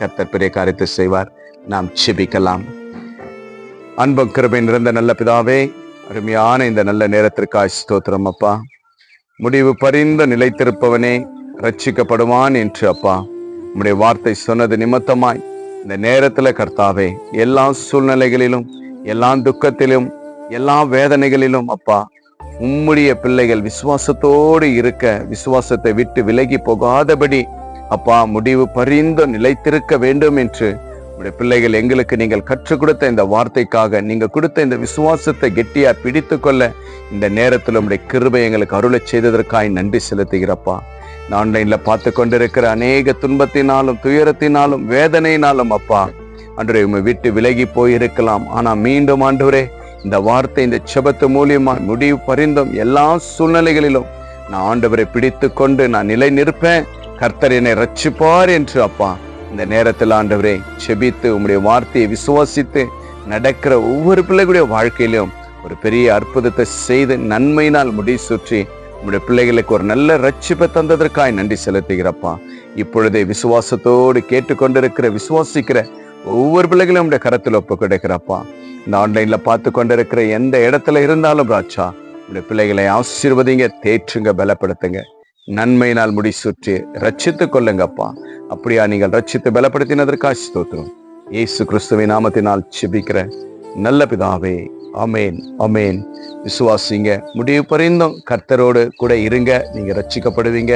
கர்த்தர் பெரிய காரியத்தை செய்வார். நாம் செபிக்கலாம். அன்பும் கிருபை நிறைந்த நல்ல பிதாவே, அருமையான இந்த நல்ல நேரத்திற்காக ஸ்தோத்திரம் அப்பா. முடிவு பரிந்து நிலைத்திருப்பவனே ரட்சிக்கப்படுவான் என்று அப்பா உம்முடைய வார்த்தை சொன்னது நிமித்தமாய் இந்த நேரத்துல கர்த்தாவே, எல்லா சூழ்நிலைகளிலும், எல்லா துக்கத்திலும், எல்லா வேதனைகளிலும் அப்பா உம்முடைய பிள்ளைகள் விசுவாசத்தோடு இருக்க, விசுவாசத்தை விட்டு விலகி போகாதபடி அப்பா முடிவு பரிந்து நிலைத்திருக்க வேண்டும் என்று உடைய பிள்ளைகள் எங்களுக்கு நீங்கள் கற்றுக் கொடுத்த இந்த வார்த்தைக்காக, நீங்க கொடுத்த இந்த விசுவாசத்தை கெட்டியா பிடித்து கொள்ள இந்த நேரத்தில் உடைய கிருபை எங்களுக்கு அருளச் செய்ததற்காய் நன்றி செலுத்துகிறப்பா. ஆன்லைன்ல பார்த்து கொண்டிருக்கிற அநேக துன்பத்தினாலும், துயரத்தினாலும், வேதனையினாலும் அப்பா ஆண்டவரே உம்மை விட்டு விலகி போயிருக்கலாம். ஆனா மீண்டும் ஆண்டவரே இந்த வார்த்தை, இந்த செபத்து மூலியமா முடிவு பரிந்தும் எல்லா சூழ்நிலைகளிலும் நான் ஆண்டவரை பிடித்து கொண்டு நான் நிலை நிற்பேன், கர்த்தர் என்னை ரட்சிப்பார் என்று அப்பா இந்த நேரத்தில் ஆண்டவரே செபித்து உம்முடைய வார்த்தையை விசுவாசித்து நடக்கிற ஒவ்வொரு பிள்ளைகளுடைய வாழ்க்கையிலும் ஒரு பெரிய அற்புதத்தை செய்து நன்மையினால் முடி சுற்றி உம்முடைய பிள்ளைகளுக்கு ஒரு நல்ல ரட்சிப்பை தந்ததற்காய் நன்றி செலுத்துகிறப்பா. இப்பொழுதே விசுவாசத்தோடு கேட்டுக்கொண்டிருக்கிற, விசுவாசிக்கிற ஒவ்வொரு பிள்ளைகளும் உடைய கரத்தில் ஒப்பு கிடைக்கிறப்பா. இந்த ஆன்லைன்ல பார்த்து கொண்டிருக்கிற எந்த இடத்துல இருந்தாலும் ராஜா உடைய பிள்ளைகளை ஆசீர்வதிங்க, தேற்றுங்க, பலப்படுத்துங்க, நன்மையினால் முடி சுற்றி ரட்சித்து கொள்ளுங்கப்பா. அப்படியா நீங்கள் ரட்சித்து பலப்படுத்தினதற்காக ஸ்தோத்திரம். இயேசு கிறிஸ்துவின் நாமத்தினால் செபிக்கிற நல்ல பிதாவே, ஆமேன், ஆமேன். விசுவாசிங்க, முடிவு பரிந்தும் கர்த்தரோடு கூட இருங்க, நீங்க ரட்சிக்கப்படுவீங்க.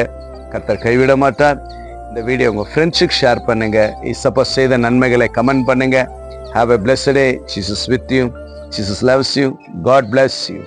கர்த்தர் கைவிட மாட்டார். இந்த வீடியோ உங்க ஃப்ரெண்ட்ஸுக்கு ஷேர் பண்ணுங்க. இசப்பா செய்த நன்மைகளை கமெண்ட் பண்ணுங்க. Have a blessed day. Jesus with you. Jesus loves you. God bless you.